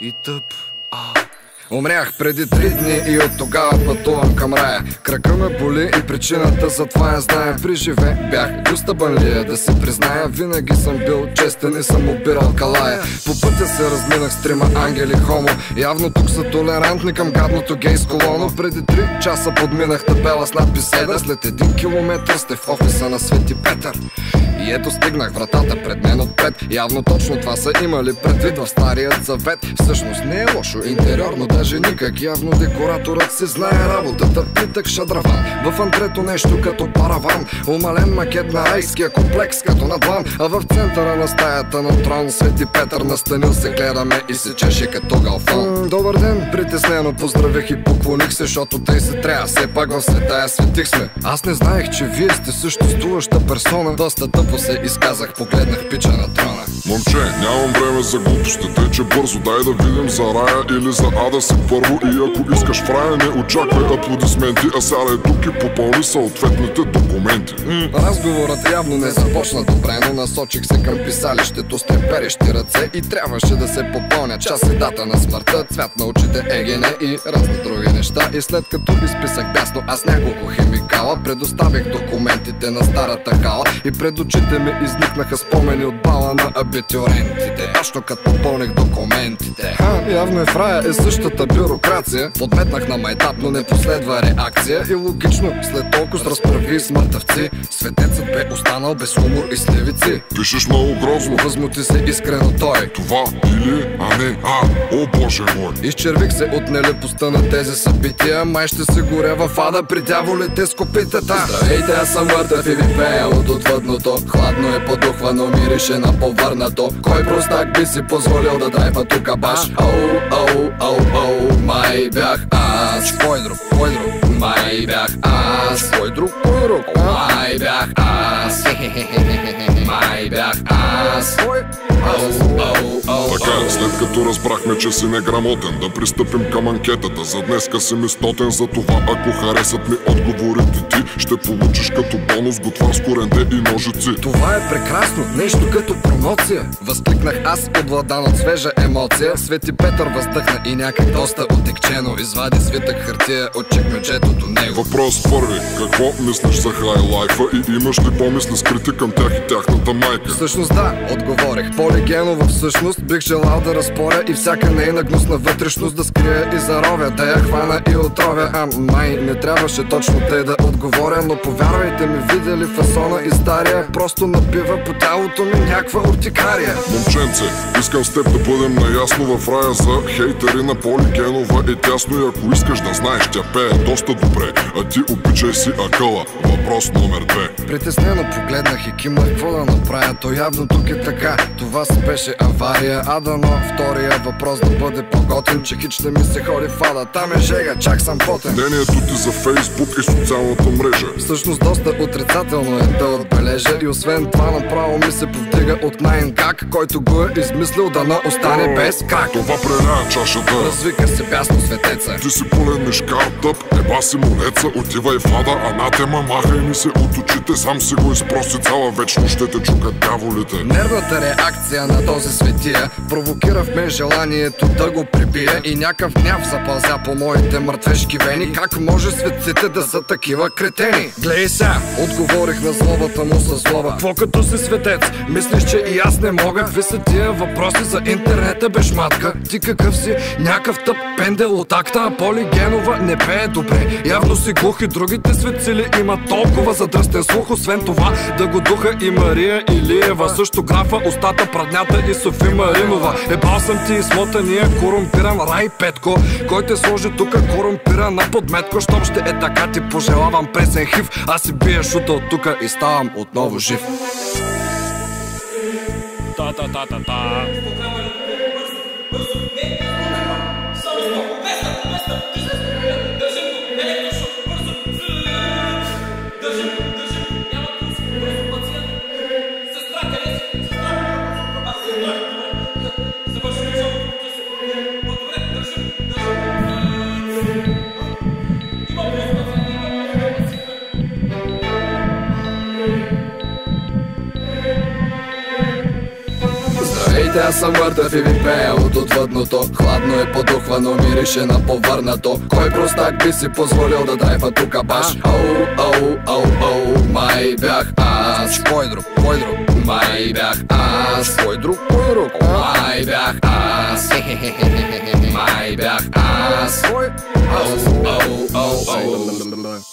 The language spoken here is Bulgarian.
и тъп. Умрях преди 3 дни и от тогава пътувам към рая. Крака ме боли и причината за това я зная. При живе бях достъпен ли е да се призная. Винаги съм бил честен и съм обирал калая. По пътя се разминах с 3 ангели хомо. Явно тук са толерантни към гадното гейско лоно. Преди 3 часа подминах табела с надпис Еда. След 1 километър сте в офиса на Свети Петър. И ето стигнах вратата пред мен отпред. Явно точно това са имали предвид в Старият завет. Всъщност не е лошо интериорно, даже никак. Явно декораторът си знае работата. Питък шадраван, в антрето нещо като параван. Умален макет на райския комплекс като на длан. А в центъра на стаята на трон Свети Петър настанил се, гледаме и се чеше като галфон. Добър ден, притеснено поздравих и поклоних се, защото тъй се трябва. Все пак в света я светих сме. Аз не знаех, че вие сте съществуваща персона. Доста тъпо се изказах, погледнах пича на трона. Момче, нямам време за глупости, тъй че бързо дай да видим за рая или за ада си първо. И ако искаш в рая, не очаквай аплодисменти, а сядай тук и попълни съответните документи. Разговорът явно не започна добре, но насочих се към писалището с треперещи ръце. И трябваше да се попълня час и дата на смъртта, цвят на очите ЕГН и разни други неща. И след като изписах бясно аз няколко химикала, предоставих документите на старата хала. И пред очите ми изникнаха спомени от бала на абитюрентите. Точно като попълних документите. Явно е в рая е същата бюрокрация. Подметнах на майтап, но не последва реакция. И логично, след толкова разправи с мъртъвци, светецът бе останал без хумор и сливици. Пишеш много грозно, възмути се искрено той. Това или, а не о боже мой. Изчервих се от нелепостта на тези събития. Май ще се горя в ада при дяволите с копитата. Здравейте, аз съм мъртъв и ви пея от отвъдното. Хладно е подухвано, мирише на повърнато. Кой простак би си позволил да драйва тука баш? Май бях аз. Кой друг? Май бях аз. Кой друг? Май бях аз. Май бях аз. Така, след като разбрахме, че си неграмотен, да пристъпим към анкетата. За днеска си ми стотен, за това ако харесат ми отговорите ти, ще получиш като бонус готварско ренде и ножици. Това е прекрасно, нещо като промоция. Възкликнах аз, обладан от свежа емоция. Свети Петър въздъхна и някак доста отекчено извади свитък хартия от чекмеджето до него. Въпрос първи, какво мислиш за хайлайфа и имаш ли помисли скрити към тях и тяхната майка? Всъщност да, отговорих. Полигенова всъщност бих желал да разпоря и всяка нейна гнусна вътрешност да скрия и заровя, да я хвана и отровя. Май не трябваше точно те да отговоря, но повярвайте ми, видели фасона и стария, просто набива по тялото ми някаква уртикария. Момченце, искам с теб да бъдем наясно, в рая за хейтери на Полигенова е тясно и ако искаш да знаеш, тя пее доста добре, а ти обичай си акъла. Въпрос номер 2. Притеснено погледнах и кимнах какво да направя, то явно тук е така. Това си беше авария, а дано втория въпрос да бъде по-готин, че хич да ми се ходи в ада, там е жега, чак съм потен. Мнението ти за Фейсбук и социалната мрежа всъщност доста отрицателно е да отбележа. И освен това направо ми се повдига от най гак, който го е измислил да не остане без крак. Това преляя чашата, развика се бясно светеца. Ти си пълен мишкар тъп, еба си монеца, отивай в ада, анатема, махай ми се от очите, сам си го изпроси, цяла вечно ще те чукат дяволите. Нервната реакция на този светия провокира в мен желанието да го прибия и някакъв гняв запълзя по моите мъртвешки вени. Как може светците да са такива кретени? Глей сега, отговорих на злобата му със злоба. Кво като си светец? Мислиш, че и аз не мога? Какви са тия въпроси за интернета, бешматка? Ти какъв си? Някакъв тъп пендел от акта, а Полигенова не пее добре. Явно си глух и другите светцили има толкова задръстен слух. Освен това да го духа и Мария Илиева, също графа, устата, праднята и Софи Маринова. Ебал съм ти и смотания корумпиран Рай Петко, който сложи тука корумпира на подметко. Щом ще е така, ти пожелавам пресен хив. Аз си бия шута от тука и ставам отново жив. Та-та-та-та-та. Мислите аз съм мъртъв и ви пея от отвъдното. Хладно е подухвано, мирише на повърнато. Кой простак би си позволил да драйва тука баш? Ау, ау, ау, ау, май бях аз. Кой друг? Кой друг? Май бях аз. Кой друг? Кой друг? Май бях аз. Май бях аз. Кой? Ау, ау, ау, ау.